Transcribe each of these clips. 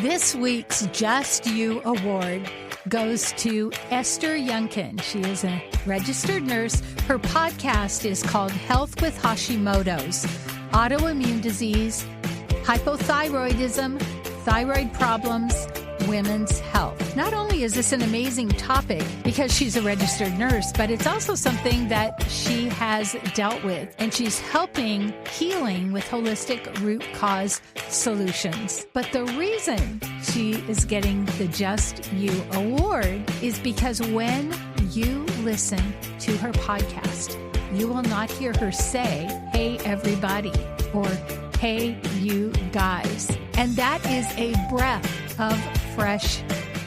This week's Just You Award goes to Esther Youngkin. She is a registered nurse. Her podcast is called Health with Hashimoto's, Autoimmune Disease, Hypothyroidism, Thyroid Problems, Women's Health. Not only is this an amazing topic because she's a registered nurse, but it's also something that she has dealt with, and she's helping healing with holistic root cause solutions. But the reason she is getting the Just You Award is because when you listen to her podcast, you will not hear her say, "Hey, everybody," or "Hey, you guys." And that is a breath of fresh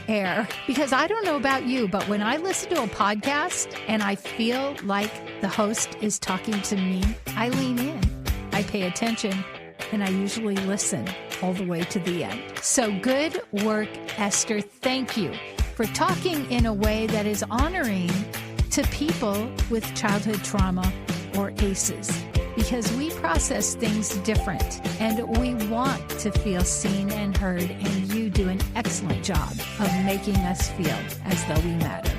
air. Because I don't know about you, but when I listen to a podcast and I feel like the host is talking to me, I lean in, I pay attention, and I usually listen all the way to the end. So good work, Esther. Thank you for talking in a way that is honoring to people with childhood trauma or ACEs. Because we process things different and we want to feel seen and heard, and you do an excellent job of making us feel as though we matter.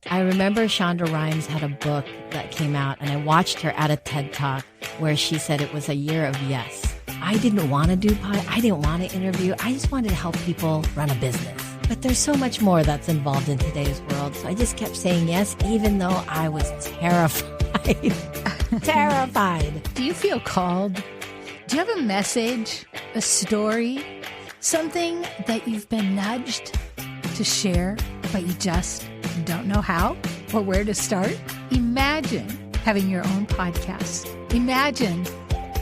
I remember Shonda Rhimes had a book that came out, and I watched her at a TED Talk where she said it was a year of yes. I didn't want to do I didn't want to interview. I just wanted to help people run a business. But there's so much more that's involved in today's world. So I just kept saying yes, even though I was terrified. Terrified. Do you feel called? Do you have a message, a story, something that you've been nudged to share, but you just don't know how or where to start? Imagine having your own podcast. Imagine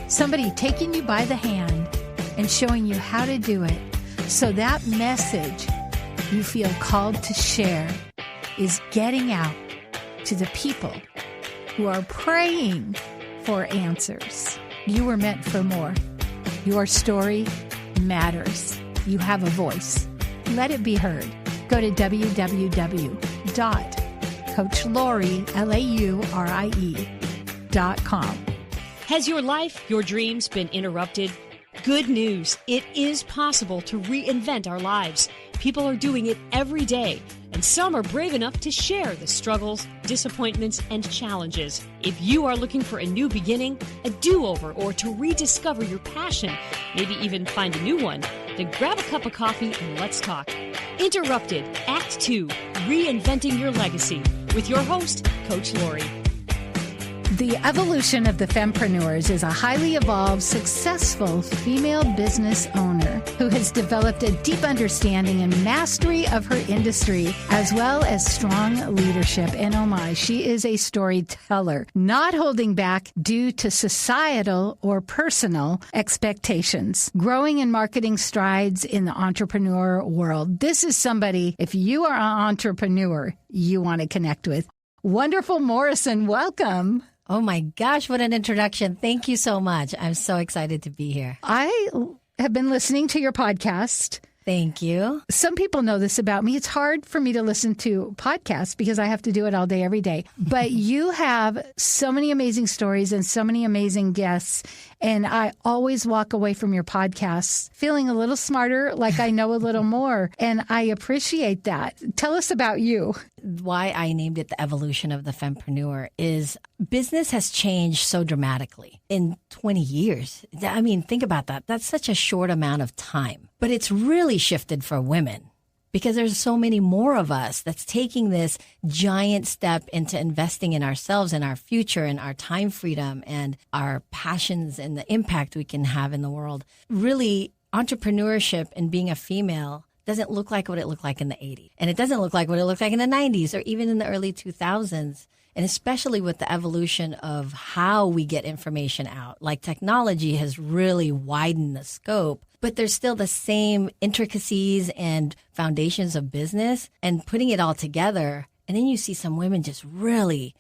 somebody taking you by the hand and showing you how to do it, so that message you feel called to share is getting out to the people who are praying for answers. You were meant for more. Your story matters. You have a voice. Let it be heard. Go to www.coachlaurie.com. Has your life, your dreams been interrupted? Good news. It is possible to reinvent our lives. People are doing it every day, and some are brave enough to share the struggles, disappointments, and challenges. If you are looking for a new beginning, a do-over, or to rediscover your passion, maybe even find a new one, then grab a cup of coffee and let's talk. Interrupted, Act 2, Reinventing Your Legacy, with your host, Coach Laurie. The Evolution of the Fempreneurs is a highly evolved, successful female business owner who has developed a deep understanding and mastery of her industry, as well as strong leadership. And oh my, she is a storyteller, not holding back due to societal or personal expectations. Growing and marketing strides in the entrepreneur world. This is somebody, if you are an entrepreneur, you want to connect with. Wonderful Morrison, welcome. Oh my gosh, what an introduction. Thank you so much. I'm so excited to be here. I have been listening to your podcast. Thank you. Some people know this about me. It's hard for me to listen to podcasts because I have to do it all day, every day. But you have so many amazing stories and so many amazing guests. And I always walk away from your podcasts feeling a little smarter, like I know a little more. And I appreciate that. Tell us about you. Why I named it the Evolution of the Fempreneur is business has changed so dramatically in 20 years. I mean, think about that. That's such a short amount of time. But it's really shifted for women because there's so many more of us that's taking this giant step into investing in ourselves and our future and our time freedom and our passions and the impact we can have in the world. Really, entrepreneurship and being a female doesn't look like what it looked like in the 80s. And it doesn't look like what it looked like in the 90s or even in the early 2000s. And especially with the evolution of how we get information out. Like technology has really widened the scope, but there's still the same intricacies and foundations of business and putting it all together. And then you see some women just really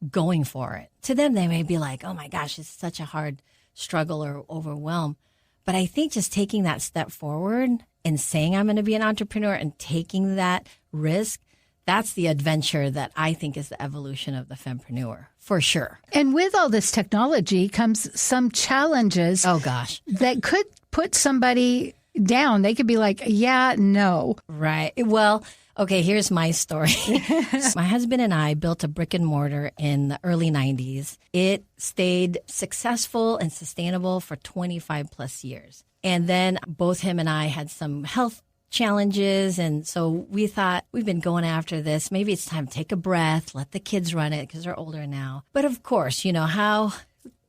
going for it. To them, they may be like, oh my gosh, it's such a hard struggle or overwhelm. But I think just taking that step forward and saying I'm going to be an entrepreneur and taking that risk, that's the adventure that I think is the evolution of the Femprenuer, for sure. And with all this technology comes some challenges. Oh, gosh. That could put somebody down. They could be like, yeah, no. Right. Well, okay, here's my story. My husband and I built a brick and mortar in the early 90s. It stayed successful and sustainable for 25 plus years. And then both him and I had some health challenges. And so we thought, we've been going after this. Maybe it's time to take a breath, let the kids run it because they're older now. But of course, you know how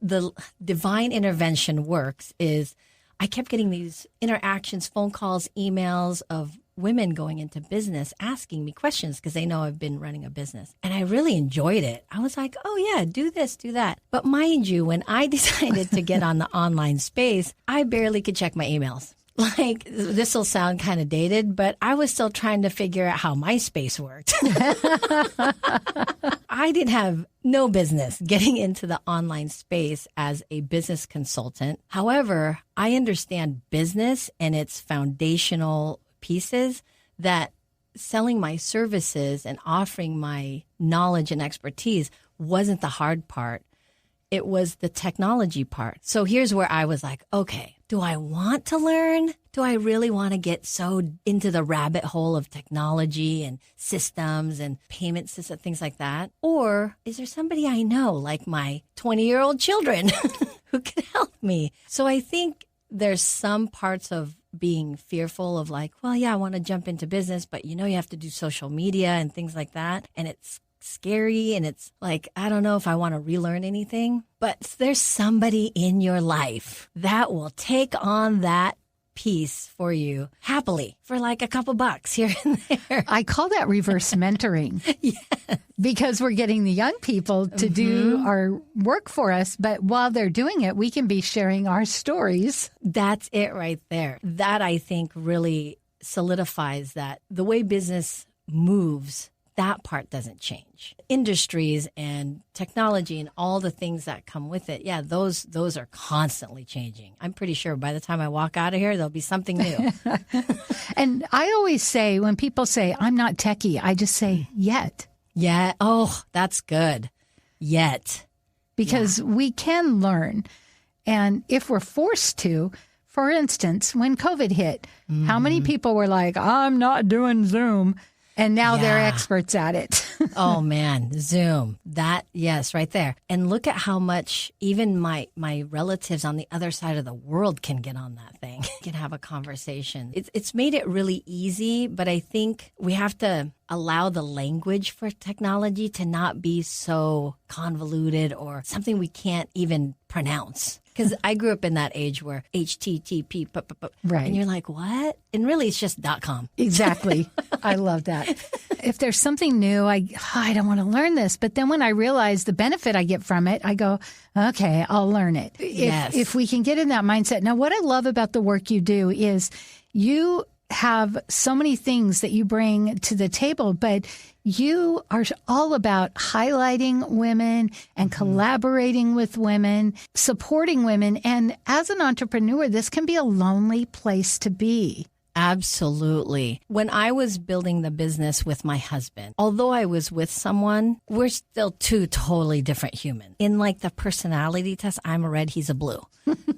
the divine intervention works is I kept getting these interactions, phone calls, emails of women going into business asking me questions because they know I've been running a business. And I really enjoyed it. I was like, oh yeah, do this, do that. But mind you, when I decided to get on the online space, I barely could check my emails. Like, this will sound kind of dated, but I was still trying to figure out how MySpace worked. I did have no business getting into the online space as a business consultant. However, I understand business and its foundational pieces that selling my services and offering my knowledge and expertise wasn't the hard part. It was the technology part. So here's where I was like, okay, do I want to learn? Do I really want to get so into the rabbit hole of technology and systems and payment systems, things like that? Or is there somebody I know, like my 20-year-old children, who can help me? So I think there's some parts of being fearful of like, well, yeah, I want to jump into business, but you know, you have to do social media and things like that. And it's scary. And it's like, I don't know if I want to relearn anything, but there's somebody in your life that will take on that piece for you happily for like a couple bucks here and there. I call that reverse mentoring. Yes. Because we're getting the young people to do our work for us. But while they're doing it, we can be sharing our stories. That's it right there. That I think really solidifies that the way business moves, that part doesn't change. Industries and technology and all the things that come with it, yeah, those are constantly changing. I'm pretty sure by the time I walk out of here, there'll be something new. And I always say, when people say, I'm not techie, I just say, yet. Yeah. Oh, that's good. Yet. Because we can learn. And if we're forced to, for instance, when COVID hit, how many people were like, I'm not doing Zoom? And now they're experts at it. Oh, man. Zoom. That, yes, right there. And look at how much even my relatives on the other side of the world can get on that thing, can have a conversation. It's made it really easy, but I think we have to allow the language for technology to not be so convoluted or something we can't even pronounce. Because I grew up in that age where HTTP, right. And you're like, what? And really, it's just .com. Exactly. I love that. If there's something new, I don't want to learn this. But then when I realize the benefit I get from it, I go, okay, I'll learn it. If we can get in that mindset. Now, what I love about the work you do is you have so many things that you bring to the table, but you are all about highlighting women and collaborating with women, supporting women. And as an entrepreneur, this can be a lonely place to be. Absolutely. When I was building the business with my husband, although I was with someone, we're still two totally different humans. In like the personality test, I'm a red, he's a blue.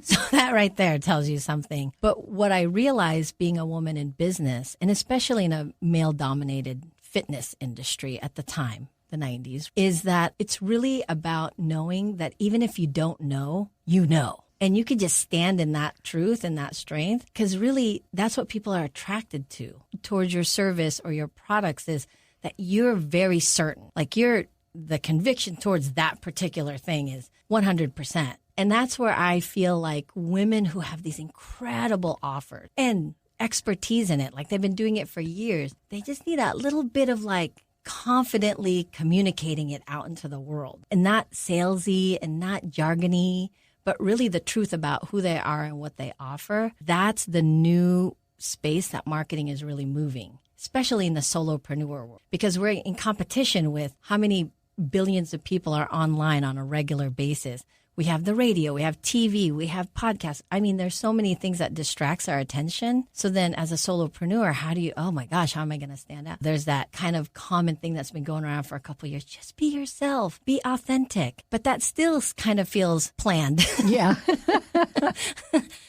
So that right there tells you something. But what I realized being a woman in business, and especially in a male-dominated fitness industry at the time, the 90s, is that it's really about knowing that even if you don't know, you know. And you could just stand in that truth and that strength, because really that's what people are attracted to towards your service or your products, is that you're very certain, like the conviction towards that particular thing is 100%. And that's where I feel like women who have these incredible offers and expertise in it, like they've been doing it for years, they just need that little bit of like confidently communicating it out into the world, and not salesy and not jargony, but really the truth about who they are and what they offer. That's the new space that marketing is really moving, especially in the solopreneur world, because we're in competition with how many billions of people are online on a regular basis. We have the radio, we have TV, we have podcasts. I mean, there's so many things that distracts our attention. So then as a solopreneur, oh my gosh, how am I going to stand out? There's that kind of common thing that's been going around for a couple of years. Just be yourself, be authentic. But that still kind of feels planned. Yeah.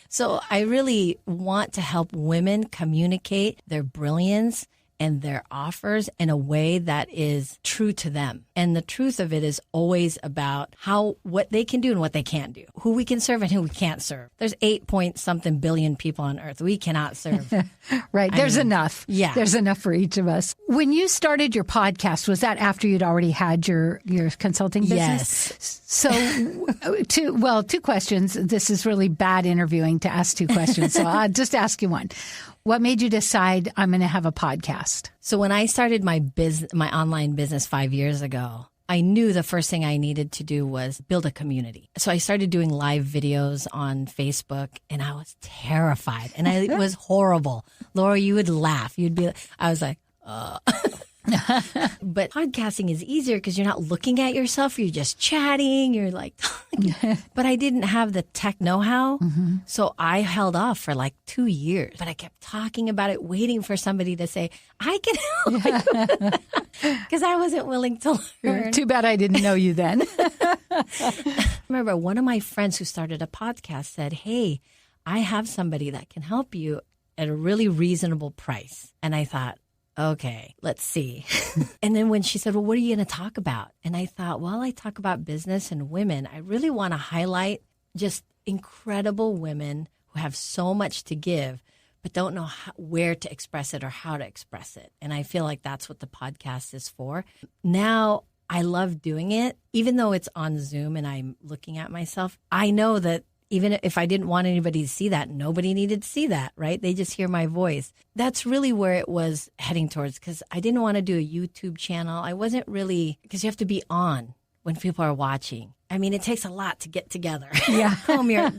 So I really want to help women communicate their brilliance and their offers in a way that is true to them. And the truth of it is always about what they can do and what they can't do, who we can serve and who we can't serve. There's 8-point-something billion people on earth. We cannot serve. Right. There's enough. Yeah. There's enough for each of us. When you started your podcast, was that after you'd already had your consulting business? Yes. So two questions. This is really bad interviewing to ask two questions. So I'll just ask you one. What made you decide I'm going to have a podcast? So when I started my online business 5 years ago, I knew the first thing I needed to do was build a community. So I started doing live videos on Facebook, and I was terrified, and it was horrible. Laura, you would laugh. I was like, But podcasting is easier because you're not looking at yourself. You're just chatting. You're like talking. But I didn't have the tech know-how. Mm-hmm. So I held off for like 2 years. But I kept talking about it, waiting for somebody to say, I can help you. Because I wasn't willing to learn. Too bad I didn't know you then. I remember one of my friends who started a podcast said, hey, I have somebody that can help you at a really reasonable price. And I thought, okay, let's see. And then when she said, well, what are you going to talk about? And I thought, well, I talk about business and women. I really want to highlight just incredible women who have so much to give, but don't know where to express it or how to express it. And I feel like that's what the podcast is for. Now, I love doing it, even though it's on Zoom and I'm looking at myself. I know that even if I didn't want anybody to see that, nobody needed to see that, right? They just hear my voice. That's really where it was heading towards, because I didn't want to do a YouTube channel. I wasn't really, because you have to be on when people are watching. I mean, it takes a lot to get together. Yeah. Comb your,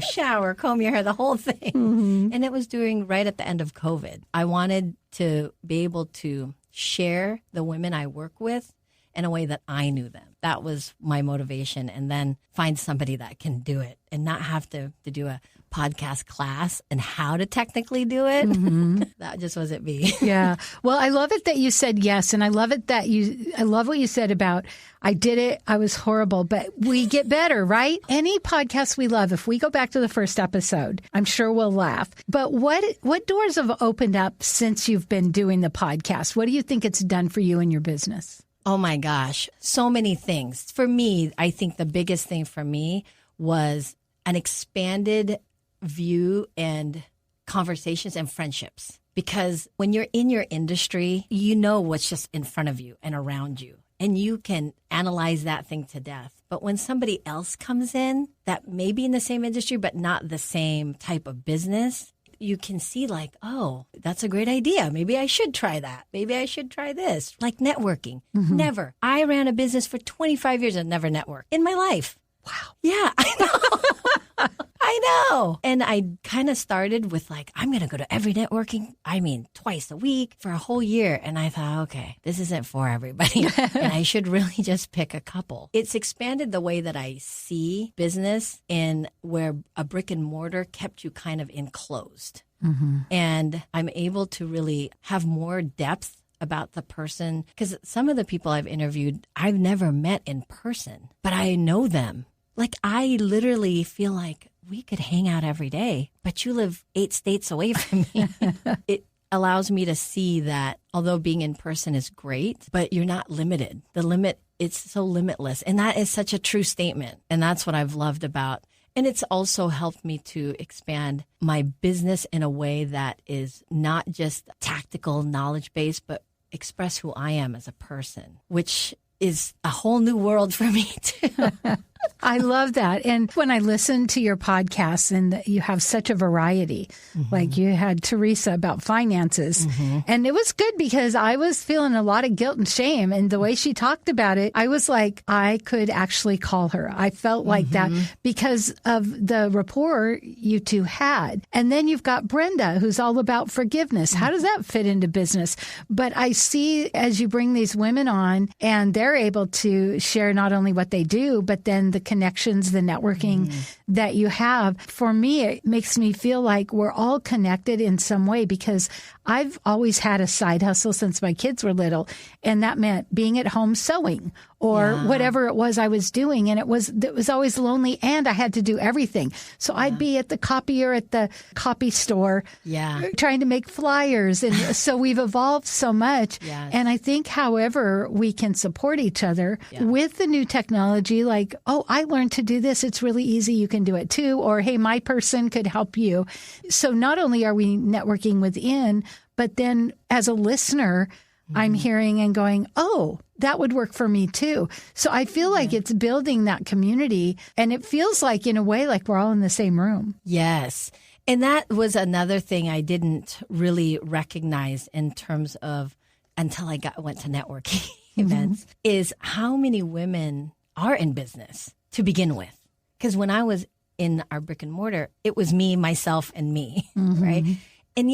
shower, comb your hair, the whole thing. Mm-hmm. And it was doing right at the end of COVID. I wanted to be able to share the women I work with in a way that I knew them. That was my motivation. And then find somebody that can do it and not have to do a podcast class and how to technically do it. Mm-hmm. That just wasn't me. Yeah. Well, I love it that you said yes. And I love it that I love what you said about, I did it, I was horrible, but we get better, right? Any podcast we love, if we go back to the first episode, I'm sure we'll laugh. But what doors have opened up since you've been doing the podcast? What do you think it's done for you and your business? Oh my gosh, so many things. For me, I think the biggest thing for me was an expanded view and conversations and friendships. Because when you're in your industry, you know what's just in front of you and around you. And you can analyze that thing to death. But when somebody else comes in that may be in the same industry, but not the same type of business, you can see like, oh, that's a great idea. Maybe I should try that. Maybe I should try this. Like networking. Mm-hmm. Never. I ran a business for 25 years and never networked in my life. Wow. Yeah, I know. I know. And I kind of started with like, I'm going to go to every networking, twice a week for a whole year. And I thought, okay, this isn't for everybody. And I should really just pick a couple. It's expanded the way that I see business in where a brick and mortar kept you kind of enclosed. Mm-hmm. And I'm able to really have more depth about the person. Because some of the people I've interviewed, I've never met in person, but I know them. Like I literally feel like we could hang out every day, but you live 8 states away from me. It allows me to see that although being in person is great, but you're not limited. It's so limitless. And that is such a true statement. And that's what I've loved about. And it's also helped me to expand my business in a way that is not just tactical, knowledge-based, but express who I am as a person, which is a whole new world for me too. I love that. And when I listen to your podcasts and you have such a variety, mm-hmm. like you had Teresa about finances, mm-hmm. and it was good because I was feeling a lot of guilt and shame. And the way she talked about it, I was like, I could actually call her. I felt like mm-hmm. that because of the rapport you two had. And then you've got Brenda, who's all about forgiveness. Mm-hmm. How does that fit into business? But I see as you bring these women on and they're able to share not only what they do, but then the connections, the networking that you have. For me, it makes me feel like we're all connected in some way because I've always had a side hustle since my kids were little. And that meant being at home sewing or whatever it was I was doing. And it was always lonely, and I had to do everything. So I'd be at the copier at the copy store trying to make flyers. And so we've evolved so much. Yes. And I think, however, we can support each other with the new technology, like, oh, I learned to do this. It's really easy. You can do it too. Or, hey, my person could help you. So not only are we networking within, but then as a listener, I'm hearing and going, oh, that would work for me too. So I feel like it's building that community, and it feels like, in a way, like we're all in the same room. Yes. And that was another thing I didn't really recognize in terms of, until I went to networking events, is how many women are in business to begin with. Because when I was in our brick and mortar, it was me, myself, and me, right? And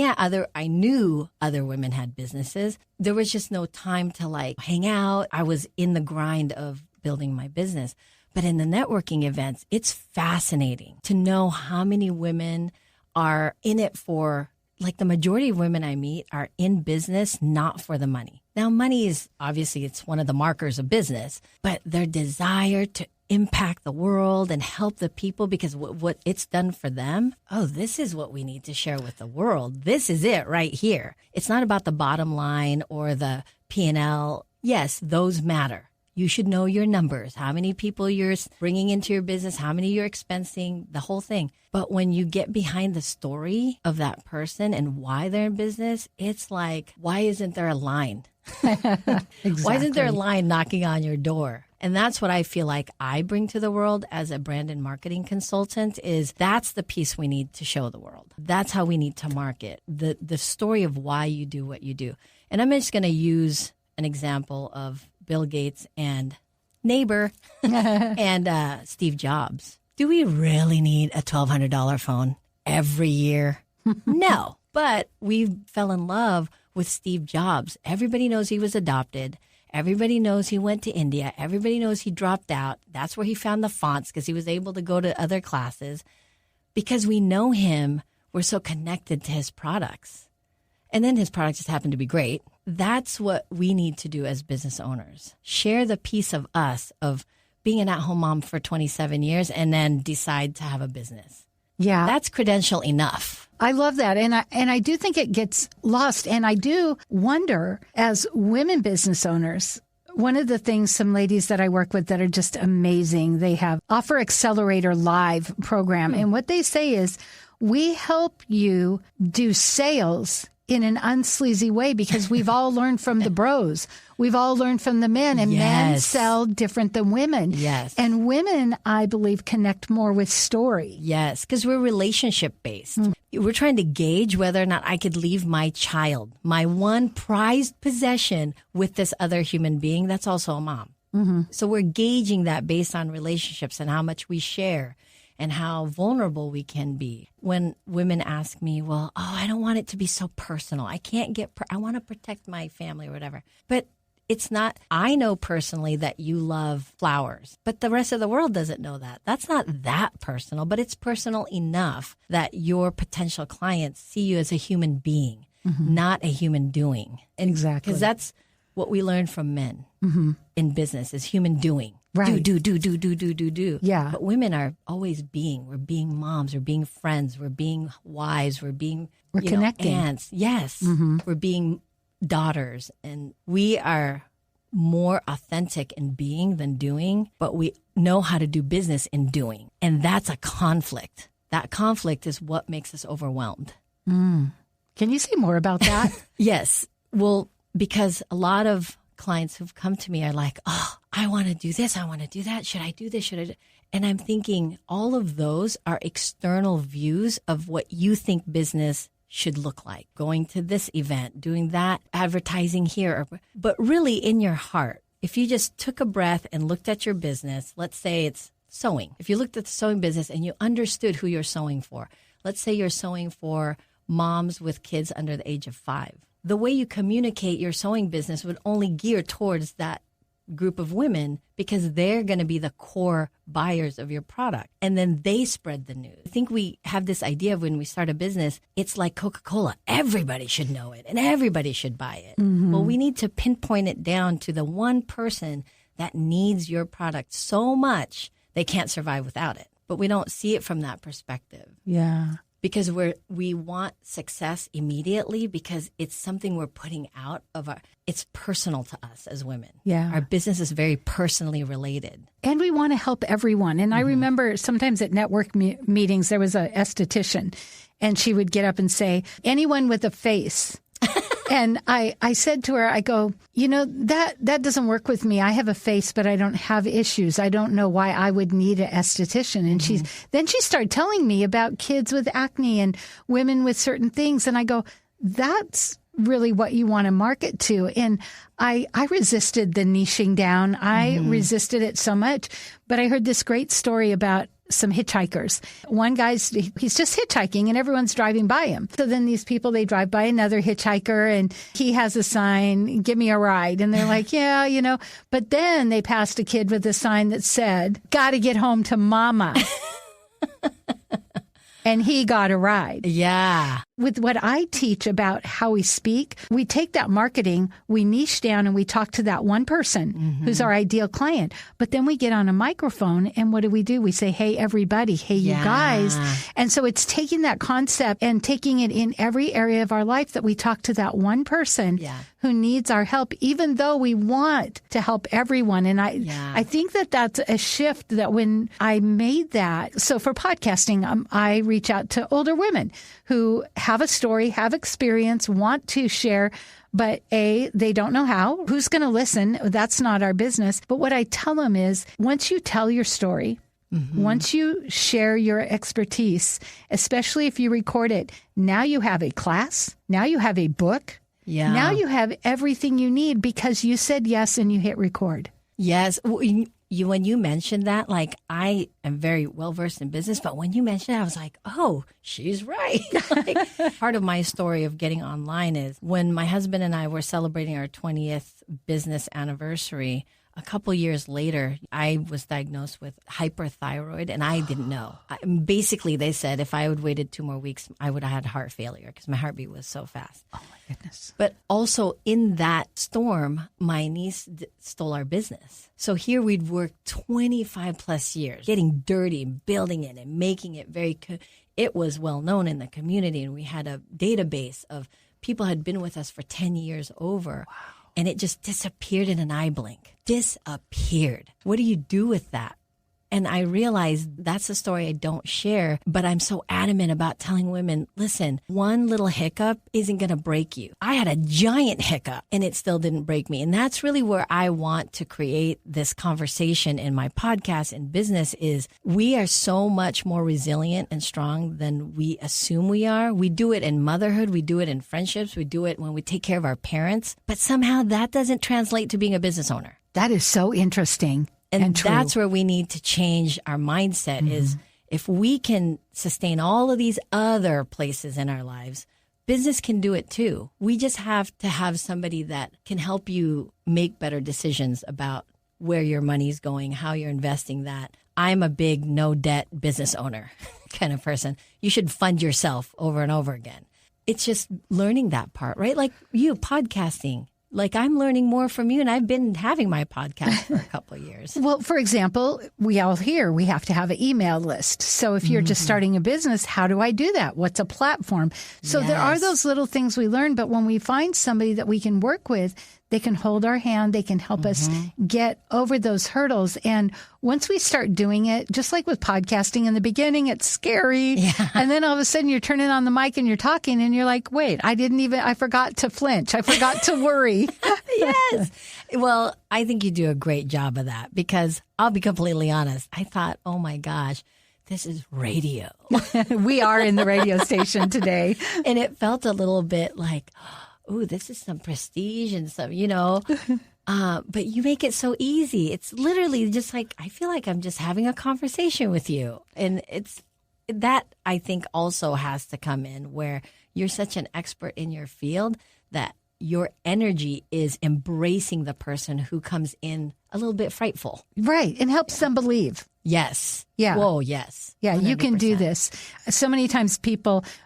I knew other women had businesses. There was just no time to like hang out. I was in the grind of building my business. But in the networking events, it's fascinating to know how many women are in it for, like, the majority of women I meet are in business not for the money. Now, money is obviously, it's one of the markers of business, but their desire to impact the world and help the people, because what it's done for them. Oh, this is what we need to share with the world. This is it right here. It's not about the bottom line or the P&L. Yes, those matter. You should know your numbers, how many people you're bringing into your business, how many you're expensing, the whole thing. But when you get behind the story of that person and why they're in business, it's like, why isn't there a line? Exactly. Why isn't there a line knocking on your door? And that's what I feel like I bring to the world as a brand and marketing consultant, is that's the piece we need to show the world. That's how we need to market, the story of why you do what you do. And I'm just going to use an example of Bill Gates and neighbor and Steve Jobs. Do we really need a $1,200 phone every year? No, but we fell in love with Steve Jobs. Everybody knows he was adopted. Everybody knows he went to India. Everybody knows he dropped out. That's where he found the fonts, because he was able to go to other classes. Because we know him, we're so connected to his products. And then his products just happen to be great. That's what we need to do as business owners. Share the piece of us of being an at-home mom for 27 years and then decide to have a business. Yeah. That's credential enough. I love that. And I do think it gets lost. And I do wonder, as women business owners, one of the things, some ladies that I work with that are just amazing, they have Offer Accelerator Live program. And what they say is, we help you do sales in an unsleazy way, because we've all learned from the bros. We've all learned from the men, and men sell different than women. Yes. And women, I believe, connect more with story. Yes, because we're relationship based. We're trying to gauge whether or not I could leave my child, my one prized possession, with this other human being that's also a mom. So we're gauging that based on relationships and how much we share and how vulnerable we can be. When women ask me, well, I don't want it to be so personal. I can't I want to protect my family or whatever. But it's not, I know personally that you love flowers, but the rest of the world doesn't know that. That's not that personal, but it's personal enough that your potential clients see you as a human being, not a human doing. Exactly. Because that's what we learn from men in business, is human doing. Right. Do. Yeah. But women are always being. We're being moms. We're being friends. We're being wives. We're being connecting. Aunts. Yes. We're being daughters. And we are more authentic in being than doing, but we know how to do business in doing. And that's a conflict. That conflict is what makes us overwhelmed. Can you say more about that? Yes. Well, because a lot of clients who've come to me are like, I want to do this. I want to do that. Should I do this? Should I do? And I'm thinking all of those are external views of what you think business should look like. Going to this event, doing that, advertising here. But really in your heart, if you just took a breath and looked at your business, let's say it's sewing. If you looked at the sewing business and you understood who you're sewing for, let's say you're sewing for moms with kids under the age of 5. The way you communicate your sewing business would only gear towards that group of women, because they're going to be the core buyers of your product. And then they spread the news. I think we have this idea of when we start a business, it's like Coca-Cola. Everybody should know it and everybody should buy it. Well, we need to pinpoint it down to the one person that needs your product so much they can't survive without it. But we don't see it from that perspective. Yeah. Because we want success immediately because it's something we're putting out of it's personal to us as women. Yeah. Our business is very personally related. And we want to help everyone. And I remember sometimes at network meetings, there was an esthetician, and she would get up and say, anyone with a face. And I said to her, I go, that doesn't work with me. I have a face, but I don't have issues. I don't know why I would need an esthetician. And then she started telling me about kids with acne and women with certain things. And I go, that's really what you want to market to. And I resisted the niching down. I resisted it so much. But I heard this great story about some hitchhikers. One guy's, he's just hitchhiking and everyone's driving by him. So then these people, they drive by another hitchhiker and he has a sign, give me a ride. And they're like, yeah, But then they passed a kid with a sign that said, got to get home to mama. And he got a ride. Yeah. With what I teach about how we speak, we take that marketing, we niche down and we talk to that one person who's our ideal client. But then we get on a microphone and what do? We say, hey, everybody, hey, you guys. And so it's taking that concept and taking it in every area of our life that we talk to that one person who needs our help, even though we want to help everyone. And I think that that's a shift that when I made that. So for podcasting, I reach out to older women who have a story, have experience, want to share, but they don't know how. Who's going to listen? That's not our business. But what I tell them is once you tell your story, once you share your expertise, especially if you record it, now you have a class, now you have a book, now you have everything you need because you said yes and you hit record. Yes. When you mentioned that, like I am very well versed in business, but when you mentioned it, I was like, oh, she's right. Part of my story of getting online is when my husband and I were celebrating our 20th business anniversary, a couple years later, I was diagnosed with hyperthyroid and I didn't know. Basically, they said if I had waited 2 more weeks, I would have had heart failure because my heartbeat was so fast. Oh, my goodness. But also in that storm, my niece stole our business. So here we'd worked 25 plus years, getting dirty, building it and making it it was well known in the community. And we had a database of people had been with us for 10 years over. Wow. And it just disappeared in an eye blink. Disappeared. What do you do with that? And I realized that's a story I don't share, but I'm so adamant about telling women, listen, one little hiccup isn't going to break you. I had a giant hiccup and it still didn't break me. And that's really where I want to create this conversation in my podcast and business is we are so much more resilient and strong than we assume we are. We do it in motherhood. We do it in friendships. We do it when we take care of our parents. But somehow that doesn't translate to being a business owner. That is so interesting. And that's where we need to change our mindset is if we can sustain all of these other places in our lives, business can do it too. We just have to have somebody that can help you make better decisions about where your money's going, how you're investing that. I'm a big no debt business owner kind of person. You should fund yourself over and over again. It's just learning that part, right? Like you podcasting. Like I'm learning more from you and I've been having my podcast for a couple of years. Well, for example, we all here, we have to have an email list. So if you're just starting a business, how do I do that? What's a platform? So there are those little things we learn. But when we find somebody that we can work with, they can hold our hand. They can help us get over those hurdles. And once we start doing it, just like with podcasting in the beginning, it's scary. Yeah. And then all of a sudden you're turning on the mic and you're talking and you're like, wait, I forgot to flinch. I forgot to worry. Yes. Well, I think you do a great job of that because I'll be completely honest. I thought, oh my gosh, this is radio. We are in the radio station today. And it felt a little bit like, oh, this is some prestige and some, but you make it so easy. It's literally just like, I feel like I'm just having a conversation with you. And it's that I think also has to come in where you're such an expert in your field that your energy is embracing the person who comes in a little bit frightful. Right. And helps them believe. Yes. Yeah. Whoa, yes. Yeah, 100%. you can do this. So many times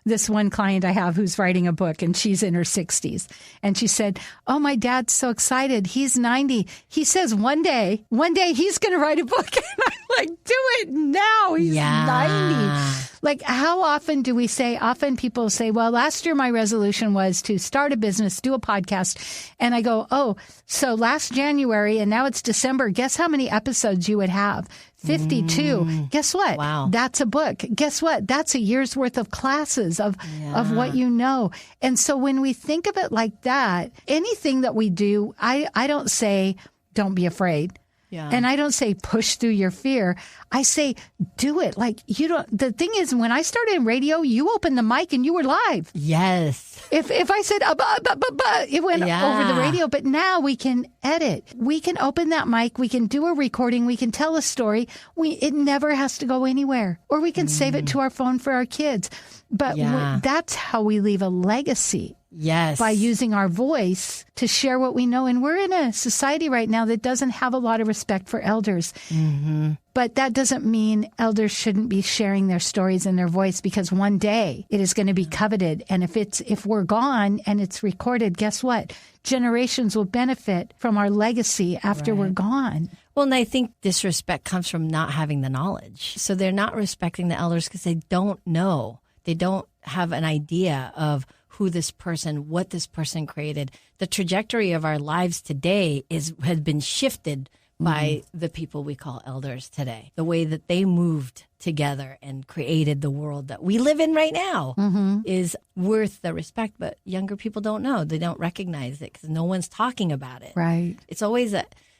this one client I have who's writing a book and she's in her 60s. And she said, oh, my dad's so excited. He's 90. He says one day he's going to write a book. And I'm like, do it now. He's 90. Like, how often do we say, often people say, well, last year my resolution was to start a business, do a podcast. And I go, oh, so last January and now it's December. Guess how many episodes you would have? 52. Guess what? Wow. That's a book. Guess what? That's a year's worth of classes of what you know. And so when we think of it like that, anything that we do, I don't say, don't be afraid. Yeah. And I don't say push through your fear. I say do it. Like the thing is, when I started in radio, you opened the mic and you were live. Yes. If I said, it went over the radio, but now we can edit. We can open that mic. We can do a recording. We can tell a story. It never has to go anywhere, or we can save it to our phone for our kids. But that's how we leave a legacy. Yes. By using our voice to share what we know. And we're in a society right now that doesn't have a lot of respect for elders. Mm-hmm. But that doesn't mean elders shouldn't be sharing their stories and their voice, because one day it is going to be coveted. And if we're gone and it's recorded, guess what? Generations will benefit from our legacy after we're gone. Well, and I think disrespect comes from not having the knowledge. So they're not respecting the elders because they don't know. They don't have an idea of who this person, what this person created. The trajectory of our lives today has been shifted by the people we call elders today. The way that they moved together and created the world that we live in right now is worth the respect. But younger people don't know. They don't recognize it because no one's talking about it. Right. It's always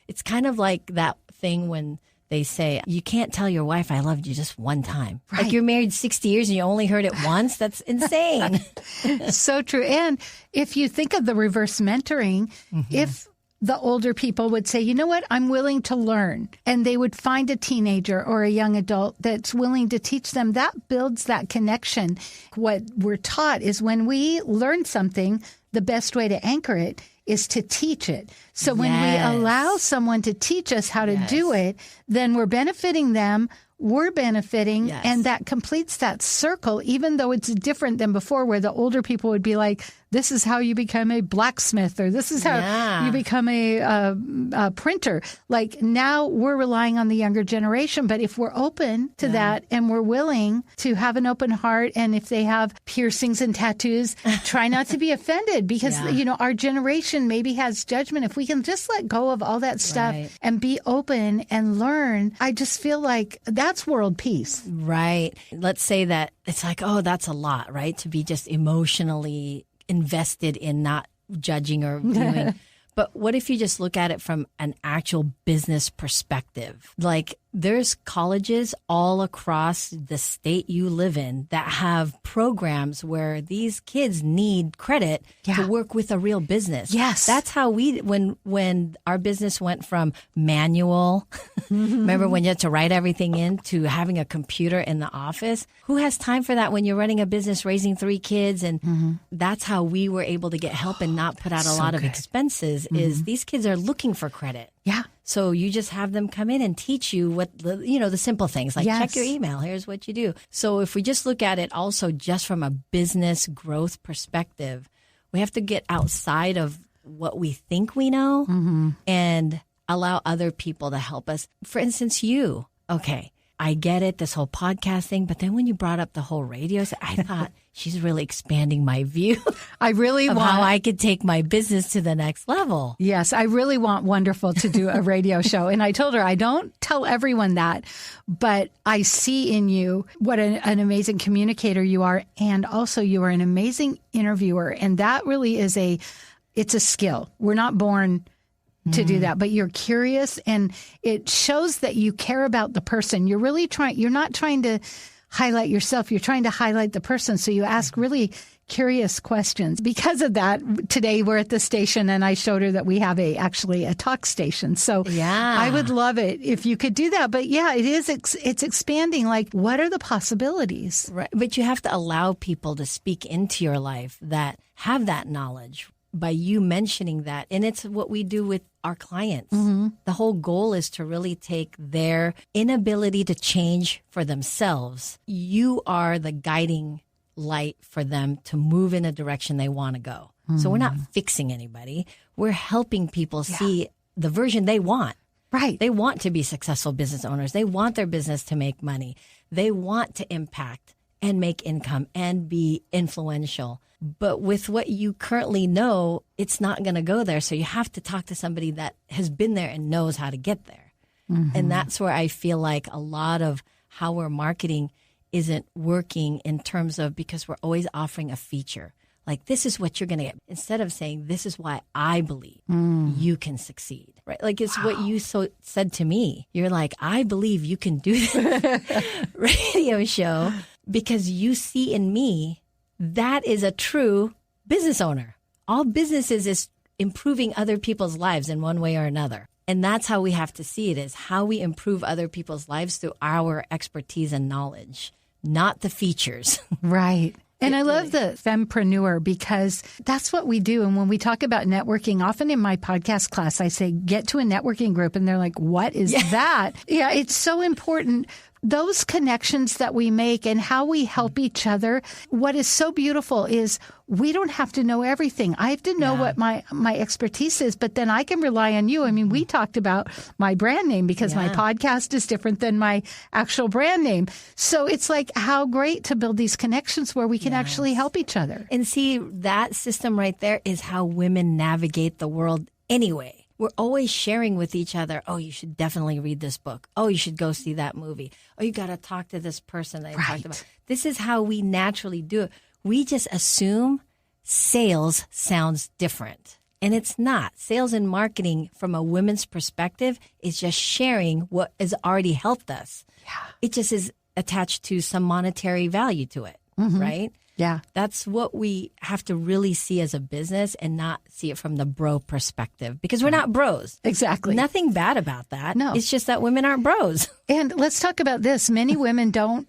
it's kind of like that thing when they say, you can't tell your wife I loved you just one time. Right. Like you're married 60 years and you only heard it once. That's insane. So true. And if you think of the reverse mentoring, if the older people would say, you know what, I'm willing to learn, and they would find a teenager or a young adult that's willing to teach them, that builds that connection. What we're taught is when we learn something, the best way to anchor it is to teach it. So when we allow someone to teach us how to do it, then we're benefiting them, we're benefiting, and that completes that circle, even though it's different than before, where the older people would be like, this is how you become a blacksmith, or this is how you become a printer. Like, now we're relying on the younger generation. But if we're open to that and we're willing to have an open heart, and if they have piercings and tattoos, try not to be offended, because, our generation maybe has judgment. If we can just let go of all that stuff and be open and learn, I just feel like that's world peace. Right. Let's say that it's like, oh, that's a lot, right? To be just emotionally invested in not judging or viewing. But what if you just look at it from an actual business perspective? Like, there's colleges all across the state you live in that have programs where these kids need credit to work with a real business. Yes. That's how when our business went from manual, remember when you had to write everything in, to having a computer in the office? Who has time for that when you're running a business, raising 3 kids? And that's how we were able to get help and not put out a lot of expenses, is these kids are looking for credit. Yeah. So you just have them come in and teach you what, the simple things, like check your email. Here's what you do. So if we just look at it also just from a business growth perspective, we have to get outside of what we think we know and allow other people to help us. For instance, you. Okay, I get it, this whole podcast thing. But then when you brought up the whole radio, I thought, she's really expanding my view. I really of want how I could take my business to the next level. Yes, I really want Wonderful to do a radio show. And I told her, I don't tell everyone that, but I see in you what an amazing communicator you are. And also you are an amazing interviewer. And that really is it's a skill. We're not born to do that, but you're curious, and it shows that you care about the person. You're not trying to highlight yourself. You're trying to highlight the person. So you ask really curious questions. Because of that, today we're at the station, and I showed her that we have actually a talk station. So I would love it if you could do that. But it's expanding. Like, what are the possibilities? Right. But you have to allow people to speak into your life that have that knowledge. by you mentioning that, and it's what we do with our clients. The whole goal is to really take their inability to change for themselves. You are the guiding light for them to move in a direction they want to go. So we're not fixing anybody. We're helping people see the version they want. Right. They want to be successful business owners. They want their business to make money. They want to impact and make income and be influential. But with what you currently know, it's not going to go there. So you have to talk to somebody that has been there and knows how to get there. And that's where I feel like a lot of how we're marketing isn't working in terms of, because we're always offering a feature. Like, this is what you're going to get. Instead of saying, this is why I believe you can succeed. Right? Like, it's what you said to me. You're like, I believe you can do this radio show because you see in me that is a true business owner. All businesses is improving other people's lives in one way or another. And that's how we have to see it, is how we improve other people's lives through our expertise and knowledge, not the features. Right. And I love the Femprenuer because that's what we do. And when we talk about networking, often in my podcast class, I say, get to a networking group. And they're like, what is that? Yeah, it's so important. Those connections that we make and how we help each other. What is so beautiful is we don't have to know everything. I have to know what my expertise is, but then I can rely on you. I mean, we talked about my brand name because my podcast is different than my actual brand name. So it's like, how great to build these connections where we can actually help each other. And see, that system right there is how women navigate the world anyway. We're always sharing with each other, oh, you should definitely read this book. Oh, you should go see that movie. Oh, you got to talk to this person that I talked about. This is how we naturally do it. We just assume sales sounds different. And it's not. Sales and marketing from a woman's perspective is just sharing what has already helped us. Yeah. It just is attached to some monetary value to it, right? Yeah. That's what we have to really see as a business and not see it from the bro perspective, because we're not bros. Exactly. Nothing bad about that. No. It's just that women aren't bros. And let's talk about this. Many women don't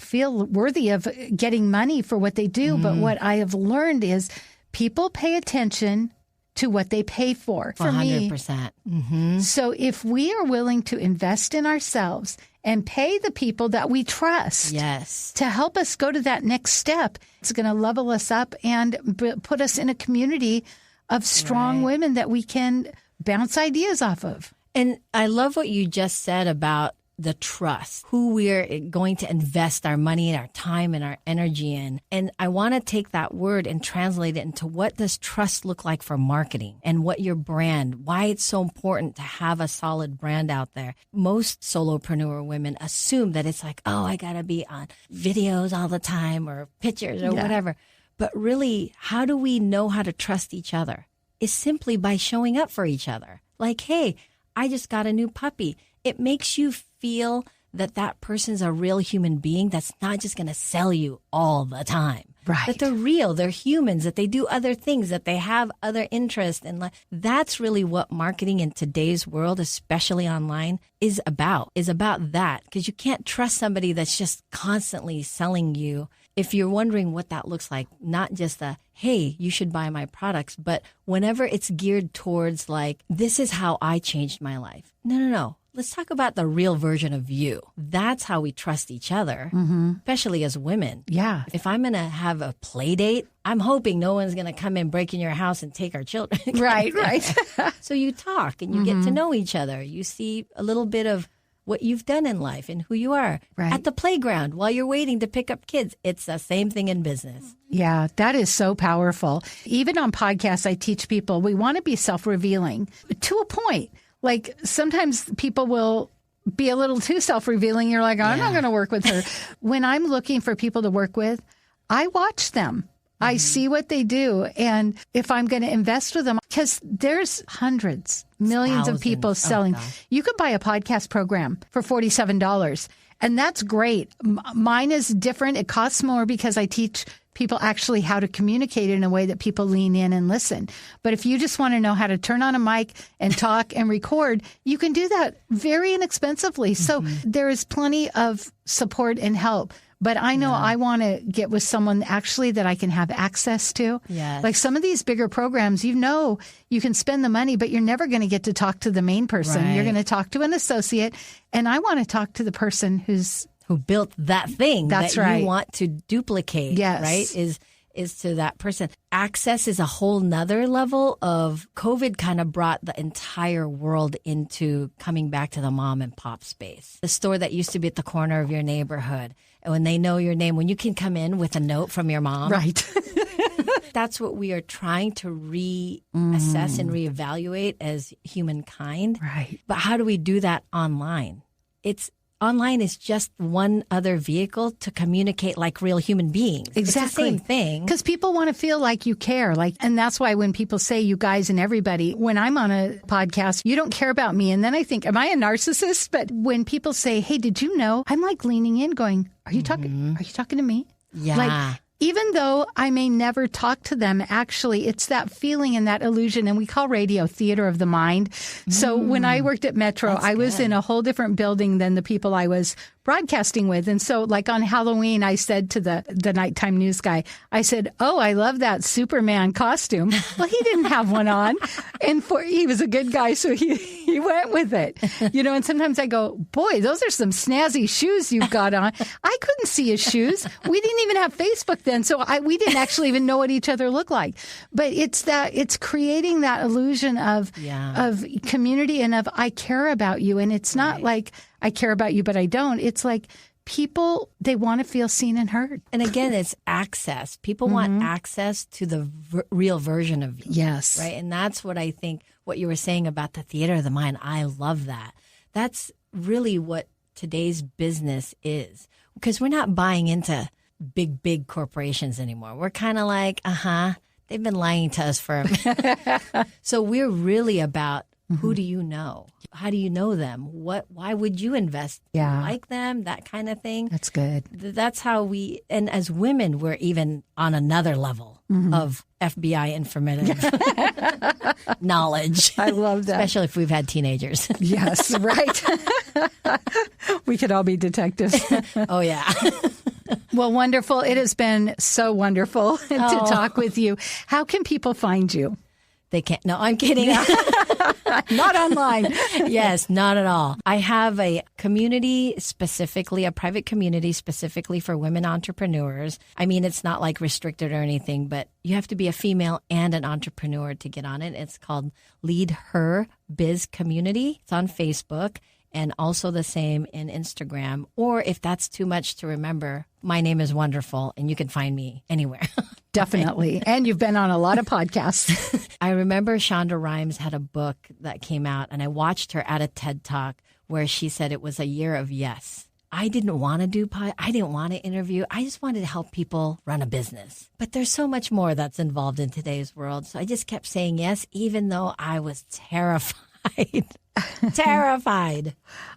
feel worthy of getting money for what they do. But what I have learned is people pay attention to what they pay for. 100%. Me. So if we are willing to invest in ourselves and pay the people that we trust to help us go to that next step, it's going to level us up and put us in a community of strong women that we can bounce ideas off of. And I love what you just said about the trust, who we're going to invest our money and our time and our energy in. And I want to take that word and translate it into what does trust look like for marketing and what your brand, why it's so important to have a solid brand out there. Most solopreneur women assume that it's like, oh, I got to be on videos all the time or pictures or whatever. But really, how do we know how to trust each other? It's simply by showing up for each other. Like, hey, I just got a new puppy. It makes you feel that that person's a real human being that's not just going to sell you all the time. Right. That they're real, they're humans, that they do other things, that they have other interests. And that's really what marketing in today's world, especially online, is about that. Because you can't trust somebody that's just constantly selling you. If you're wondering what that looks like, not just a, hey, you should buy my products, but whenever it's geared towards like, this is how I changed my life. No. Let's talk about the real version of you. That's how we trust each other, especially as women. Yeah. If I'm going to have a play date, I'm hoping no one's going to come and break in your house and take our children. Right. So you talk and you get to know each other. You see a little bit of what you've done in life and who you are. Right. At the playground while you're waiting to pick up kids. It's the same thing in business. Yeah, that is so powerful. Even on podcasts, I teach people, we want to be self-revealing to a point. Like sometimes people will be a little too self-revealing. You're like, I'm not going to work with her. When I'm looking for people to work with, I watch them. I see what they do. And if I'm going to invest with them, because there's hundreds, millions of people selling. You could buy a podcast program for $47. And that's great. Mine is different. It costs more because I teach people actually how to communicate in a way that people lean in and listen. But if you just want to know how to turn on a mic and talk and record, you can do that very inexpensively. So there is plenty of support and help. But I know I want to get with someone actually that I can have access to. Yes. Like some of these bigger programs, you can spend the money, but you're never going to get to talk to the main person. Right. You're going to talk to an associate. And I want to talk to the person who built that thing That's that right. you want to duplicate, Yes. right? Is to that person. Access is a whole nother level of COVID kind of brought the entire world into coming back to the mom and pop space. The store that used to be at the corner of your neighborhood. And when they know your name, when you can come in with a note from your mom. Right. That's what we are trying to reassess and reevaluate as humankind. Right. But how do we do that online? Online is just one other vehicle to communicate like real human beings. Exactly. It's the same thing. Because people want to feel like you care. And that's why when people say you guys and everybody, when I'm on a podcast, you don't care about me. And then I think, am I a narcissist? But when people say, hey, did you know? I'm like leaning in going, are you talking to me? Yeah. Like, even though I may never talk to them, actually, it's that feeling and that illusion. And we call radio theater of the mind. So when I worked at Metro, I was in a whole different building than the people I was broadcasting with. And so like on Halloween, I said to the nighttime news guy, I said, oh, I love that Superman costume. Well, he didn't have one on. And he was a good guy, so he went with it. And sometimes I go, boy, those are some snazzy shoes you've got on. I couldn't see his shoes. We didn't even have Facebook then, so we didn't actually even know what each other looked like. But it's creating that illusion of community and of I care about you. And it's not like I care about you, but I don't. It's like people, they want to feel seen and heard. And again, it's access. People want access to the real version of you. Yes. Right. And that's what I think what you were saying about the theater of the mind. I love that. That's really what today's business is, because we're not buying into big corporations anymore. We're kind of like, they've been lying to us for a minute. So we're really about who do you know? How do you know them? Why would you invest? Yeah. You like them? That kind of thing. That's good. That's how and as women, we're even on another level of FBI informative knowledge. I love that. Especially if we've had teenagers. Yes, right. We could all be detectives. Oh, yeah. Well, wonderful. It has been so wonderful to talk with you. How can people find you? They can't. No, I'm kidding. Not online. Yes, not at all. I have a community specifically, a private community specifically for women entrepreneurs. I mean, it's not like restricted or anything, but you have to be a female and an entrepreneur to get on it. It's called Leadher Biz Community. It's on Facebook and also the same in Instagram. Or if that's too much to remember, my name is Wonderful and you can find me anywhere. Definitely. And you've been on a lot of podcasts. I remember Shonda Rhimes had a book that came out, and I watched her at a TED Talk where she said it was a year of yes. I didn't want to I didn't want to interview. I just wanted to help people run a business. But there's so much more that's involved in today's world. So I just kept saying yes, even though I was terrified. Terrified.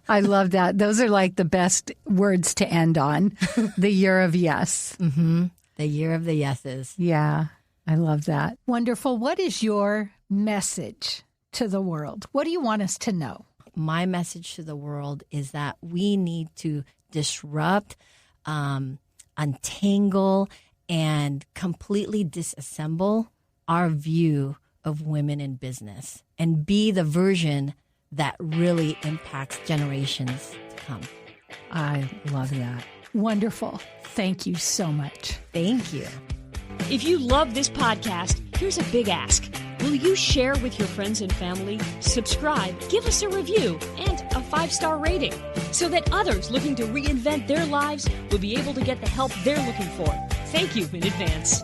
I love that. Those are like the best words to end on. The year of yes. Mm-hmm. The year of the yeses. Yeah, I love that. Wonderful. What is your message to the world? What do you want us to know? My message to the world is that we need to disrupt, untangle, and completely disassemble our view of women in business and be the version that really impacts generations to come. I love that. Wonderful. Thank you so much. Thank you. If you love this podcast, here's a big ask. Will you share with your friends and family, subscribe, give us a review, and a 5-star rating so that others looking to reinvent their lives will be able to get the help they're looking for? Thank you in advance.